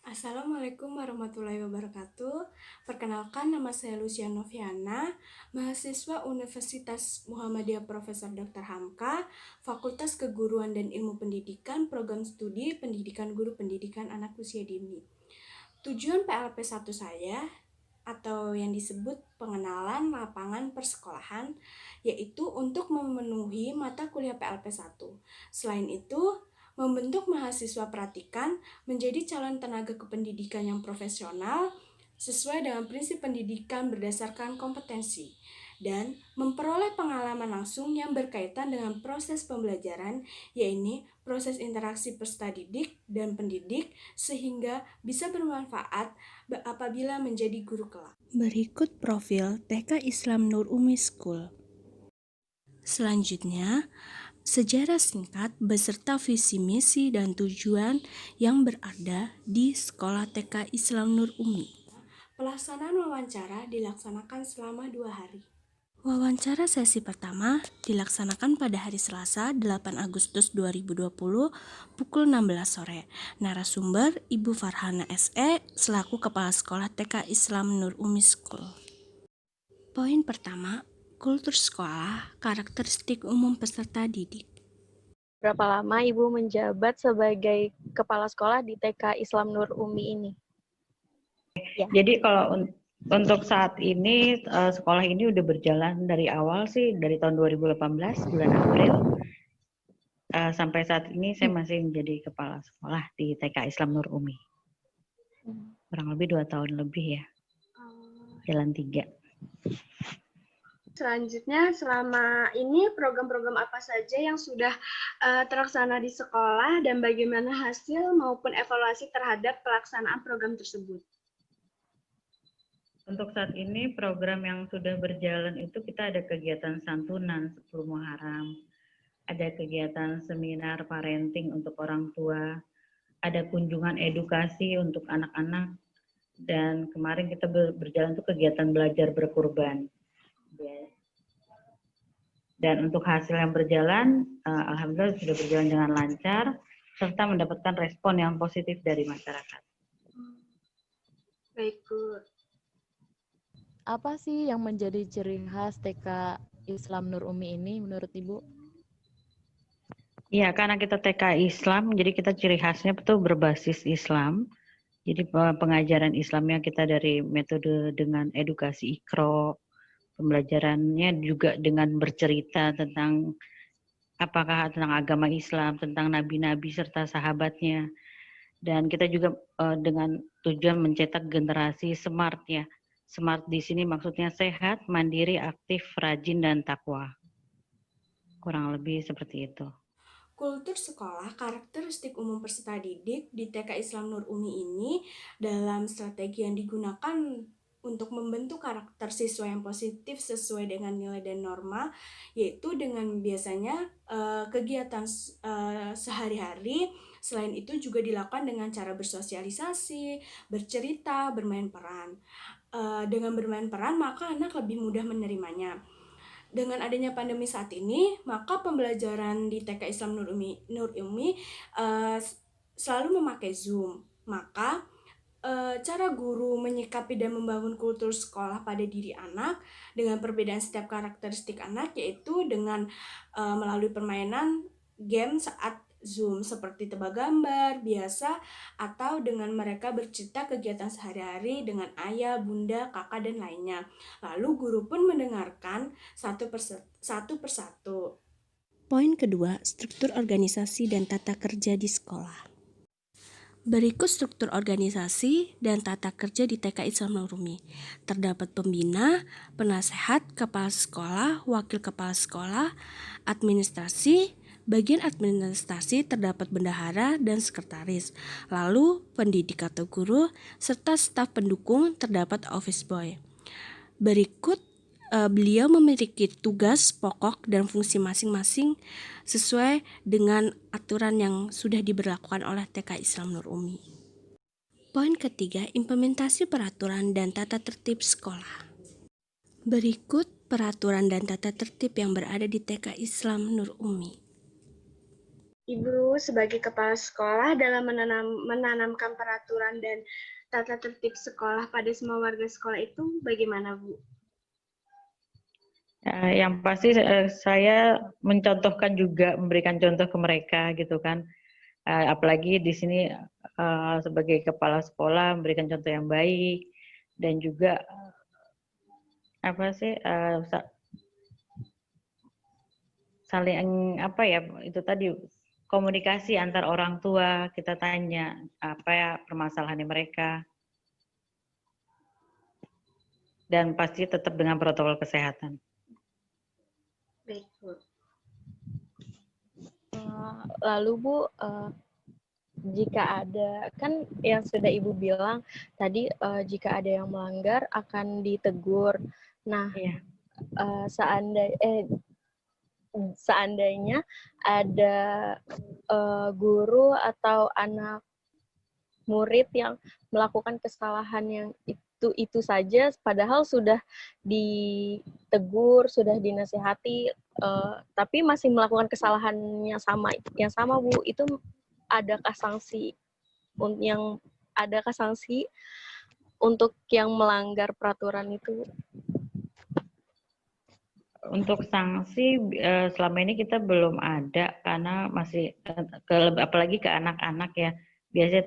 Assalamualaikum warahmatullahi wabarakatuh. Perkenalkan, nama saya Lucia Noviana, mahasiswa Universitas Muhammadiyah Profesor Dr. Hamka, Fakultas Keguruan dan Ilmu Pendidikan, Program Studi Pendidikan Guru Pendidikan Anak Usia Dini. Tujuan PLP 1 saya atau yang disebut pengenalan lapangan persekolahan, yaitu untuk memenuhi mata kuliah PLP 1. Selain itu, membentuk mahasiswa praktikan menjadi calon tenaga kependidikan yang profesional sesuai dengan prinsip pendidikan berdasarkan kompetensi dan memperoleh pengalaman langsung yang berkaitan dengan proses pembelajaran, yaitu proses interaksi peserta didik dan pendidik sehingga bisa bermanfaat apabila menjadi guru kelak. Berikut profil TK Islam Nur Umi School. Selanjutnya, sejarah singkat beserta visi misi dan tujuan yang berada di Sekolah TK Islam Nur Umi. Pelaksanaan wawancara dilaksanakan selama 2 hari. Wawancara sesi pertama dilaksanakan pada hari Selasa 8 Agustus 2020 pukul 16 sore. Narasumber Ibu Farhana SE selaku Kepala Sekolah TK Islam Nur Umi School. Poin pertama, kultur sekolah, karakteristik umum peserta didik. Berapa lama Ibu menjabat sebagai kepala sekolah di TK Islam Nur Umi ini? Ya. Jadi kalau untuk saat ini sekolah ini udah berjalan dari awal sih, dari tahun 2018 bulan April sampai saat ini saya masih menjadi kepala sekolah di TK Islam Nur Umi. Kurang lebih 2 tahun lebih ya, jalan 3. Selanjutnya, selama ini program-program apa saja yang sudah terlaksana di sekolah dan bagaimana hasil maupun evaluasi terhadap pelaksanaan program tersebut? Untuk saat ini program yang sudah berjalan itu kita ada kegiatan santunan 10 Muharram, ada kegiatan seminar parenting untuk orang tua, ada kunjungan edukasi untuk anak-anak, dan kemarin kita berjalan untuk kegiatan belajar berkurban. Dan untuk hasil yang berjalan, alhamdulillah sudah berjalan dengan lancar, serta mendapatkan respon yang positif dari masyarakat. Baik, Bu. Apa sih yang menjadi ciri khas TK Islam Nur Umi ini menurut Ibu? Iya, karena kita TK Islam, jadi kita ciri khasnya itu berbasis Islam. Jadi pengajaran Islamnya kita dari metode dengan edukasi Iqra, pembelajarannya juga dengan bercerita tentang tentang agama Islam, tentang nabi-nabi serta sahabatnya. Dan kita juga dengan tujuan mencetak generasi smart ya. Smart di sini maksudnya sehat, mandiri, aktif, rajin, dan takwa. Kurang lebih seperti itu. Kultur sekolah, karakteristik umum peserta didik di TK Islam Nur Umi ini dalam strategi yang digunakan untuk membentuk karakter siswa yang positif sesuai dengan nilai dan norma, yaitu dengan biasanya kegiatan sehari-hari. Selain itu juga dilakukan dengan cara bersosialisasi, bercerita, bermain peran. Dengan bermain peran maka anak lebih mudah menerimanya. Dengan adanya pandemi saat ini, maka pembelajaran di TK Islam Nur Umi selalu memakai Zoom. Maka cara guru menyikapi dan membangun kultur sekolah pada diri anak dengan perbedaan setiap karakteristik anak, yaitu dengan melalui permainan game saat Zoom seperti tebak gambar biasa, atau dengan mereka bercerita kegiatan sehari-hari dengan ayah, bunda, kakak, dan lainnya. Lalu guru pun mendengarkan satu persatu. Poin kedua, struktur organisasi dan tata kerja di sekolah. Berikut struktur organisasi dan tata kerja di TK Islam Nur Umi. Terdapat pembina, penasehat, kepala sekolah, wakil kepala sekolah, administrasi. Bagian administrasi terdapat bendahara dan sekretaris. Lalu pendidik atau guru serta staf pendukung terdapat office boy. Berikut beliau memiliki tugas pokok dan fungsi masing-masing sesuai dengan aturan yang sudah diberlakukan oleh TK Islam Nur Umi. Poin ketiga, implementasi peraturan dan tata tertib sekolah. Berikut peraturan dan tata tertib yang berada di TK Islam Nur Umi. Ibu sebagai kepala sekolah dalam menanamkan peraturan dan tata tertib sekolah pada semua warga sekolah itu bagaimana, Bu? Yang pasti saya mencontohkan juga, memberikan contoh ke mereka gitu kan. Apalagi di sini sebagai kepala sekolah memberikan contoh yang baik dan juga apa sih saling apa ya itu tadi komunikasi antar orang tua, kita tanya apa ya permasalahannya mereka dan pasti tetap dengan protokol kesehatan. Baik, Bu. Lalu Bu, jika ada, kan yang sudah Ibu bilang tadi, jika ada yang melanggar akan ditegur. Nah, Iya. Seandainya ada guru atau anak murid yang melakukan kesalahan yang itu saja, padahal sudah ditegur, sudah dinasihati, tapi masih melakukan kesalahan yang sama Bu, itu adakah sanksi yang adakah sanksi untuk yang melanggar peraturan itu? Untuk sanksi selama ini kita belum ada karena masih apalagi ke anak-anak ya. Biasanya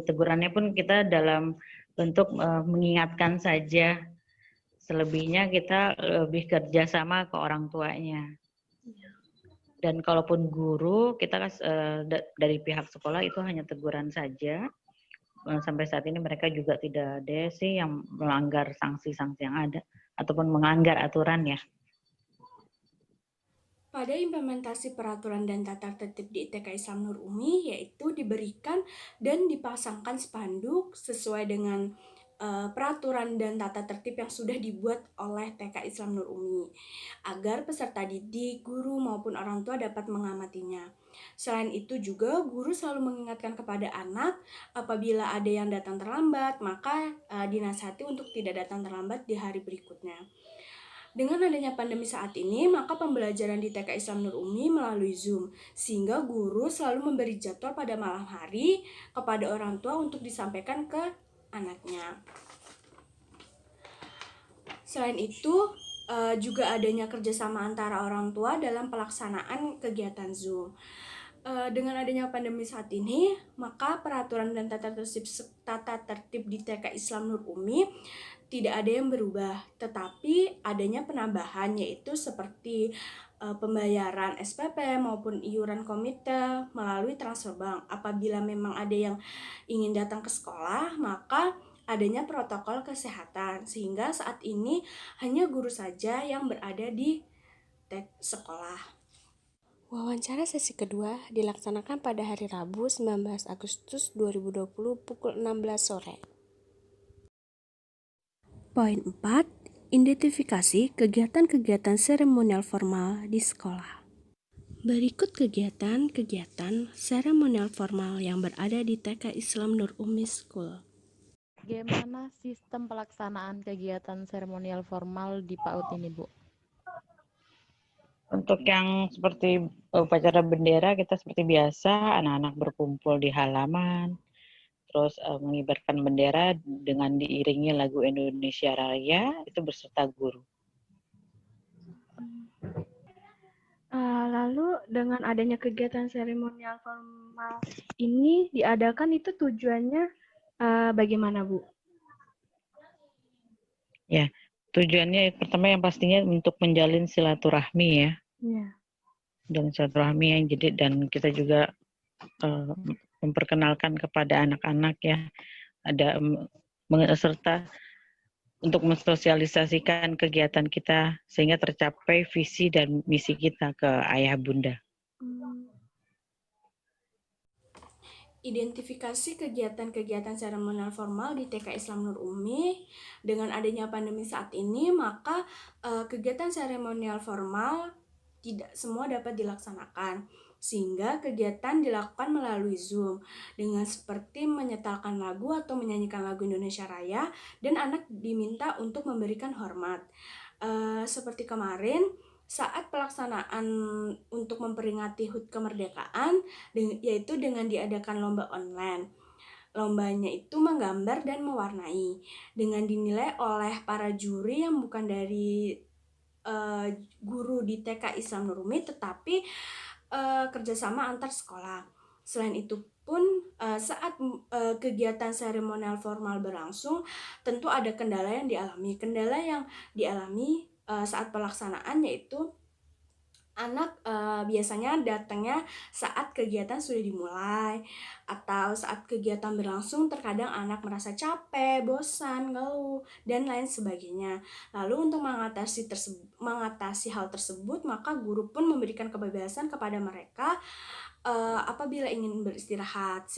tegurannya pun kita dalam bentuk mengingatkan saja. Selebihnya kita lebih kerjasama ke orang tuanya. Dan kalaupun guru, kita dari pihak sekolah itu hanya teguran saja. Sampai saat ini mereka juga tidak ada sih yang melanggar sanksi-sanksi yang ada ataupun melanggar aturan ya. Pada implementasi peraturan dan tata tertib di TK Islam Nur Umi, yaitu diberikan dan dipasangkan spanduk sesuai dengan peraturan dan tata tertib yang sudah dibuat oleh TK Islam Nur Umi, agar peserta didik, guru maupun orang tua dapat mengamatinya. Selain itu juga guru selalu mengingatkan kepada anak apabila ada yang datang terlambat, maka dinasihati untuk tidak datang terlambat di hari berikutnya. Dengan adanya pandemi saat ini, maka pembelajaran di TK Islam Nur Umi melalui Zoom, sehingga guru selalu memberi jadwal pada malam hari kepada orang tua untuk disampaikan ke anaknya. Selain itu, juga adanya kerjasama antara orang tua dalam pelaksanaan kegiatan Zoom. Dengan adanya pandemi saat ini, maka peraturan dan tata tertib di TK Islam Nur Umi tidak ada yang berubah, tetapi adanya penambahan yaitu seperti pembayaran SPP maupun iuran komite melalui transfer bank. Apabila memang ada yang ingin datang ke sekolah, maka adanya protokol kesehatan, sehingga saat ini hanya guru saja yang berada di sekolah. Wawancara sesi kedua dilaksanakan pada hari Rabu 19 Agustus 2020 pukul 16 sore. Poin 4. Identifikasi kegiatan-kegiatan seremonial formal di sekolah. Berikut kegiatan-kegiatan seremonial formal yang berada di TK Islam Nur Umi School. Bagaimana sistem pelaksanaan kegiatan seremonial formal di PAUD ini, Bu? Untuk yang seperti upacara bendera, kita seperti biasa, anak-anak berkumpul di halaman, terus mengibarkan bendera dengan diiringi lagu Indonesia Raya, itu beserta guru. Lalu dengan adanya kegiatan seremonial formal ini diadakan, itu tujuannya bagaimana, Bu? Ya, tujuannya pertama yang pastinya untuk menjalin silaturahmi ya. Ya. Dan silaturahmi yang jadi, dan kita juga memperkenalkan kepada anak-anak ya, ada serta untuk mensosialisasikan kegiatan kita sehingga tercapai visi dan misi kita ke ayah bunda. Identifikasi kegiatan-kegiatan seremonial formal di TK Islam Nur Umi. Dengan adanya pandemi saat ini, maka kegiatan seremonial formal tidak semua dapat dilaksanakan, sehingga kegiatan dilakukan melalui Zoom dengan seperti menyetelkan lagu atau menyanyikan lagu Indonesia Raya, dan anak diminta untuk memberikan hormat. Seperti kemarin saat pelaksanaan untuk memperingati HUT kemerdekaan, yaitu dengan diadakan lomba online. Lombanya itu menggambar dan mewarnai, dengan dinilai oleh para juri yang bukan dari guru di TK Islam Nur Umi, tetapi kerjasama antar sekolah. Selain itu pun saat kegiatan seremonial formal berlangsung, tentu ada kendala yang dialami. Kendala yang dialami saat pelaksanaan yaitu anak biasanya datangnya saat kegiatan sudah dimulai atau saat kegiatan berlangsung. Terkadang anak merasa capek, bosan, ngeluh, dan lain sebagainya. Lalu untuk mengatasi hal tersebut, maka guru pun memberikan kebebasan kepada mereka. Apabila ingin beristirahat,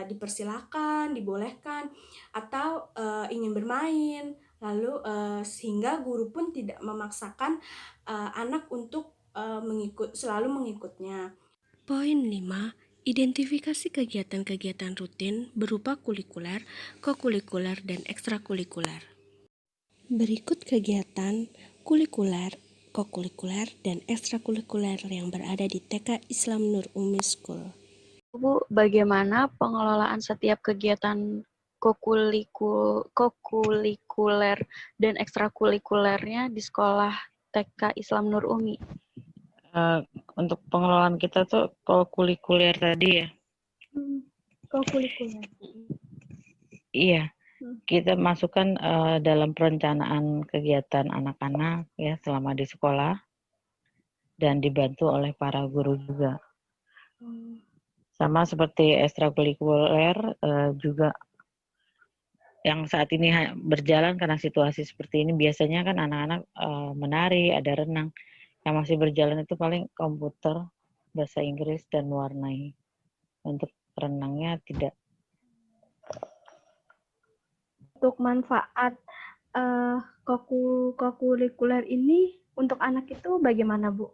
dipersilakan, dibolehkan, atau ingin bermain. Lalu sehingga guru pun tidak memaksakan anak untuk selalu mengikutnya. Poin 5. Identifikasi kegiatan-kegiatan rutin berupa kulikuler, kokulikuler, dan ekstrakulikuler. Berikut kegiatan kulikuler, kokulikuler, dan ekstrakulikuler yang berada di TK Islam Nur Umi School. Bu, bagaimana pengelolaan setiap kegiatan kokulikuler dan ekstrakulikulernya di sekolah TK Islam Nur Umi? Untuk pengelolaan kita tuh kokulikuler tadi ya. Kokulikuler. Iya, kita masukkan dalam perencanaan kegiatan anak-anak ya selama di sekolah dan dibantu oleh para guru juga. Sama seperti ekstrakurikuler juga yang saat ini berjalan karena situasi seperti ini. Biasanya kan anak-anak menari, ada renang. Yang masih berjalan itu paling komputer, bahasa Inggris, dan mewarnai. Untuk renangnya tidak. Untuk manfaat kokulikuler ini untuk anak itu bagaimana, Bu?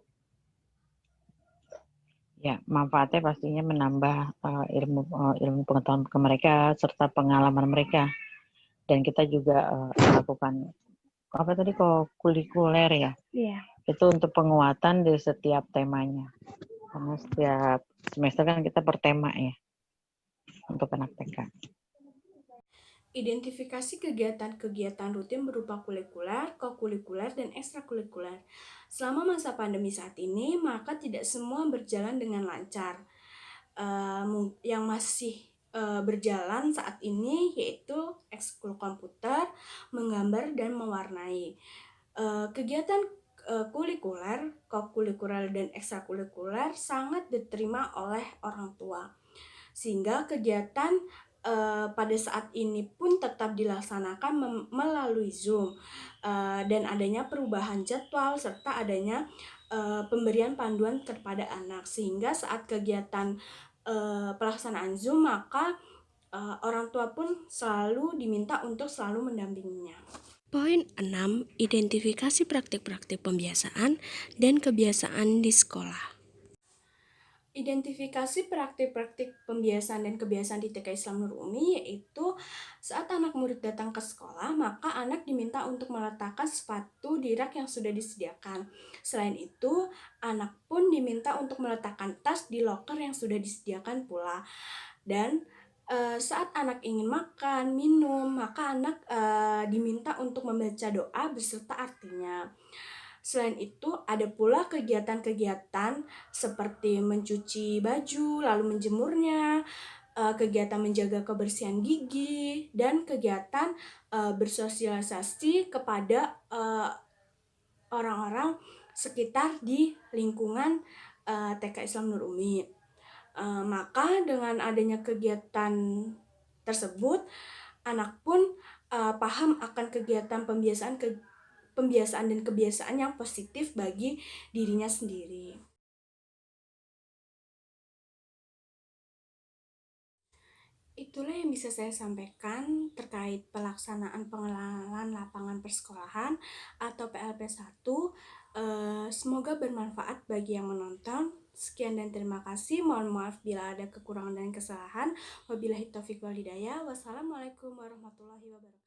Ya, manfaatnya pastinya menambah ilmu pengetahuan ke mereka serta pengalaman mereka. Dan kita juga melakukan kokulikuler ya. Iya. Itu untuk penguatan di setiap temanya. Karena setiap semester kan kita per tema ya untuk anak TK. Identifikasi kegiatan-kegiatan rutin berupa kulikuler, kokulikuler, dan ekstrakulikuler. Selama masa pandemi saat ini, maka tidak semua berjalan dengan lancar. Yang masih berjalan saat ini yaitu ekskul komputer, menggambar, dan mewarnai. Kegiatan kulikuler, kokulikuler, dan ekstrakulikuler sangat diterima oleh orang tua. Sehingga kegiatan pada saat ini pun tetap dilaksanakan melalui Zoom dan adanya perubahan jadwal serta adanya pemberian panduan kepada anak, sehingga saat kegiatan pelaksanaan Zoom maka orang tua pun selalu diminta untuk selalu mendampinginya. Poin 6. Identifikasi praktik-praktik pembiasaan dan kebiasaan di sekolah. Identifikasi praktik-praktik pembiasaan dan kebiasaan di TK Islam Nur Umi yaitu saat anak murid datang ke sekolah, maka anak diminta untuk meletakkan sepatu di rak yang sudah disediakan. Selain itu, anak pun diminta untuk meletakkan tas di loker yang sudah disediakan pula. Dan saat anak ingin makan, minum, maka anak diminta untuk membaca doa beserta artinya. Selain itu, ada pula kegiatan-kegiatan seperti mencuci baju, lalu menjemurnya, kegiatan menjaga kebersihan gigi, dan kegiatan bersosialisasi kepada orang-orang sekitar di lingkungan TK Islam Nur Umi. Maka dengan adanya kegiatan tersebut, anak pun paham akan kegiatan pembiasaan dan kebiasaan yang positif bagi dirinya sendiri. Itulah yang bisa saya sampaikan terkait pelaksanaan pengenalan lapangan persekolahan atau PLP1. Semoga bermanfaat bagi yang menonton. Sekian dan terima kasih. Mohon maaf bila ada kekurangan dan kesalahan. Wabillahi taufiq wal hidayah. Wassalamualaikum warahmatullahi wabarakatuh.